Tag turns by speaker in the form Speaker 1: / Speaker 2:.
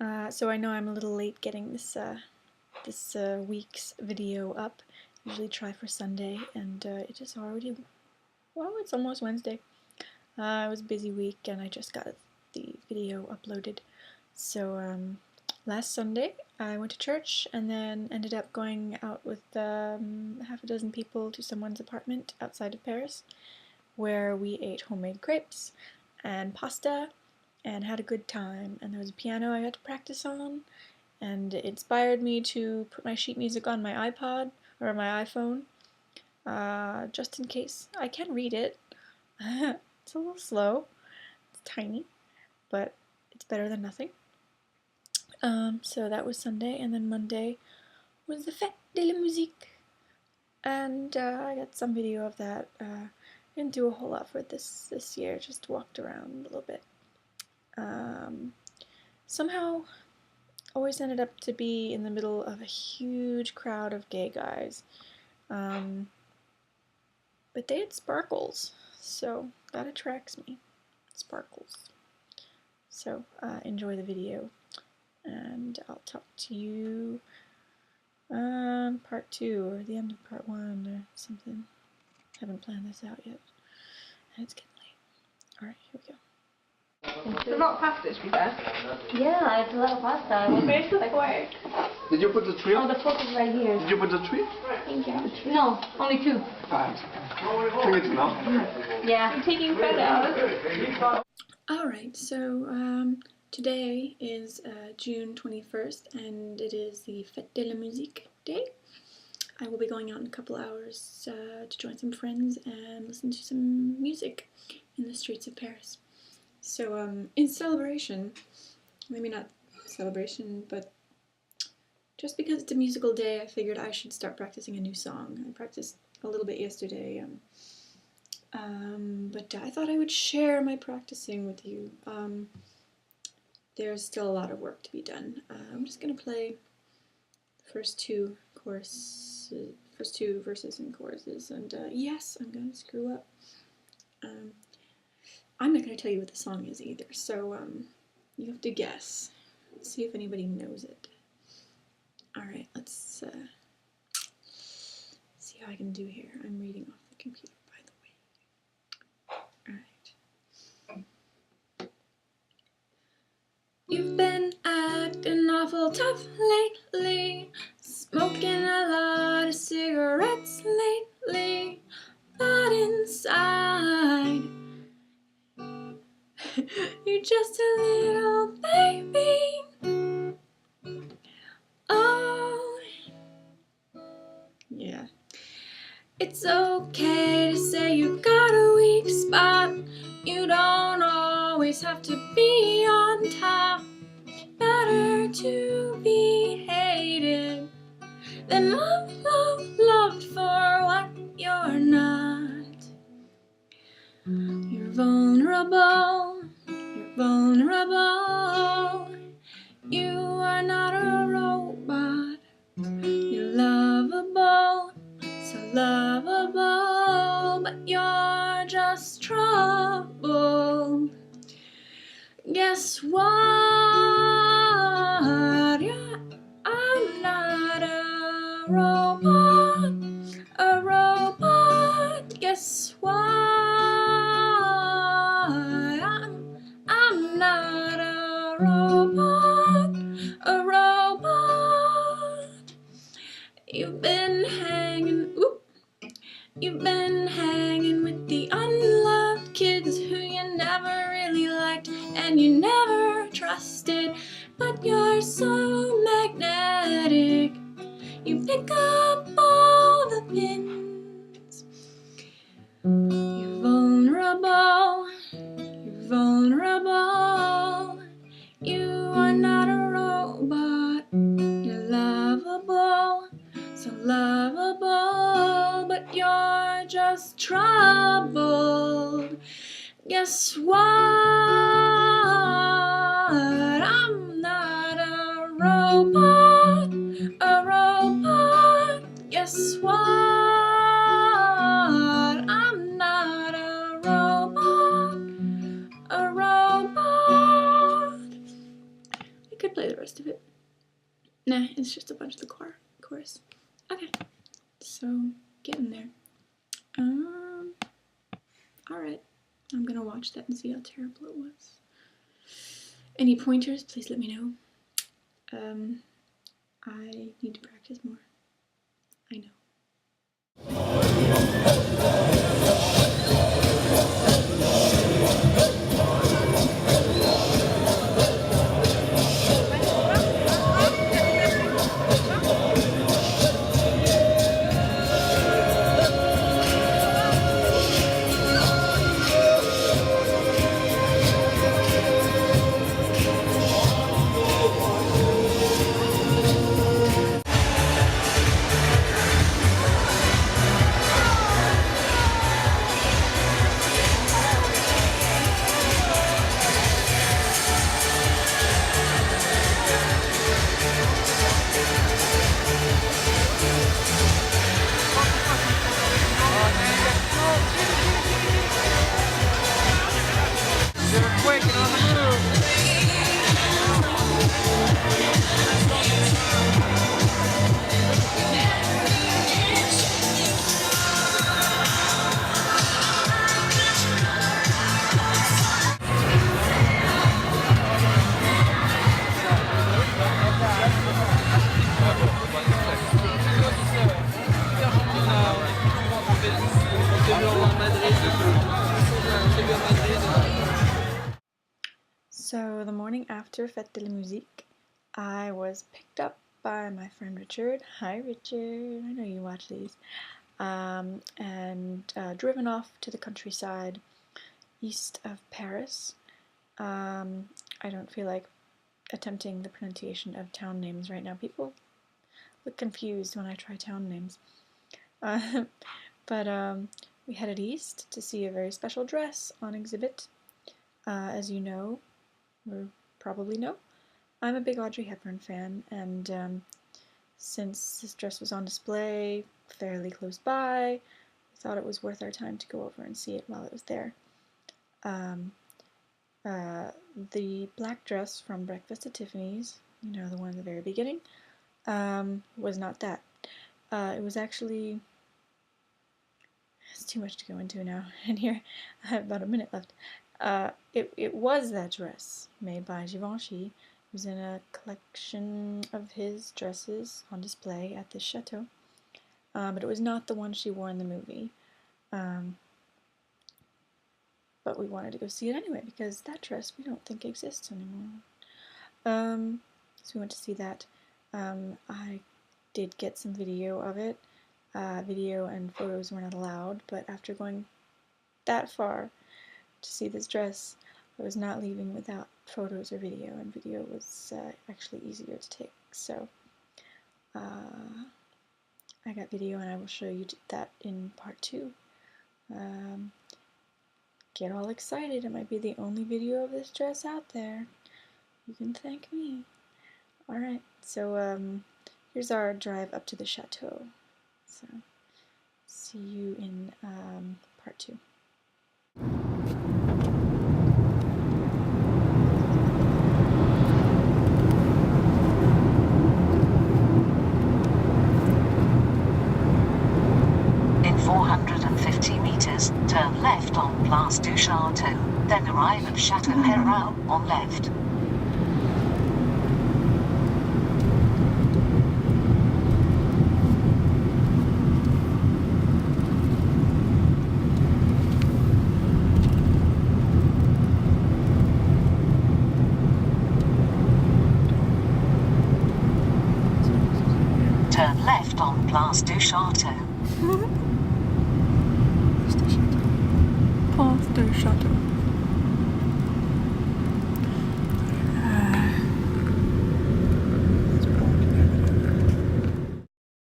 Speaker 1: So I know I'm a little late getting this week's video up. Usually try for Sunday, and it is already, well, it's almost Wednesday. It was a busy week, and I just got the video uploaded. So last Sunday I went to church, and then ended up going out with half a dozen people to someone's apartment outside of Paris, where we ate homemade crepes and pasta and had a good time. And there was a piano I got to practice on, and it inspired me to put my sheet music on my iPod or my iPhone, just in case. I can read it. It's a little slow. It's tiny, but it's better than nothing. So that was Sunday, and then Monday was the Fete de la Musique, and I got some video of that. Didn't do a whole lot for it this year, just walked around a little bit. Somehow always ended up to be in the middle of a huge crowd of gay guys. But they had sparkles, so that attracts me. Sparkles. So enjoy the video, and I'll talk to you on part 2 or the end of part 1 or something. Haven't planned this out yet, and it's getting late. Alright, here we go.
Speaker 2: There's a lot of pasta, to be fair.
Speaker 3: Yeah, it's a lot of pasta.
Speaker 2: Where's the fork?
Speaker 4: Did you put the tree?
Speaker 3: Oh, the fork is right here.
Speaker 4: Did you put the tree?
Speaker 3: Thank you. No, only 2.
Speaker 4: Bring it now.
Speaker 3: Yeah.
Speaker 2: I'm taking photos.
Speaker 1: Alright, so today is June 21st, and it is the Fête de la Musique day. I will be going out in a couple hours to join some friends and listen to some music in the streets of Paris. So in celebration, maybe not celebration, but just because it's a musical day, I figured I should start practicing a new song. I practiced a little bit yesterday, but I thought I would share my practicing with you. There's still a lot of work to be done. I'm just going to play the first 2 verses and choruses, and yes, I'm going to screw up. I'm not going to tell you what the song is either, so you have to guess. Let's see if anybody knows it. Alright, let's see how I can do here. I'm reading off the computer, by the way. Alright. You've been acting awful tough lately, smoking a lot of cigarettes lately, but inside you're just a little baby. Oh, yeah. It's okay to say you got a weak spot. You don't always have to be on top. Better to be hated than loved for what you're not. You're vulnerable, you're vulnerable. You are not a robot. You're lovable, so lovable, but you're just trouble. Guess what? I'm not a robot, a robot. Guess what? I'm not a robot, a robot. You've been hanging with the unloved kids who you never really liked and you never trusted, but you're so magnetic. You pick up all the pins. You're vulnerable, you're vulnerable. You are not a robot. You're lovable, so lovable, but you're just troubled. Guess what? I'm not a robot, a robot. Guess what? I'm not a robot, a robot. I could play Nah, it's just a bunch of the chorus. Okay, so getting there. Alright, I'm gonna watch that and see how terrible it was. Any pointers, please let me know. I need to practice more. I know. So the morning after Fete de la Musique, I was picked up by my friend Richard. Hi Richard, I know you watch these. And driven off to the countryside east of Paris. I don't feel like attempting the pronunciation of town names right now. People look confused when I try town names. But we headed east to see a very special dress on exhibit. As you know, or probably know, I'm a big Audrey Hepburn fan, and since this dress was on display fairly close by, we thought it was worth our time to go over and see it while it was there. The black dress from Breakfast at Tiffany's, you know, the one at the very beginning, was not that. It was actually, it's too much to go into now, and here I have about a minute left. It was that dress made by Givenchy. It was in a collection of his dresses on display at this chateau, but it was not the one she wore in the movie. But we wanted to go see it anyway because that dress we don't think exists anymore. So we went to see that. I did get some video of it. Video and photos were not allowed, but after going that far to see this dress, I was not leaving without photos or video, and video was actually easier to take. So I got video, and I will show you that in part 2. Get all excited, it might be the only video of this dress out there. You can thank me. Alright, so here's our drive up to the chateau. So, see you in part 2.
Speaker 5: In 450 meters, turn left on Place du Château, then arrive at Château Herau on left. Turn left on Place du Château.
Speaker 1: Place du Château.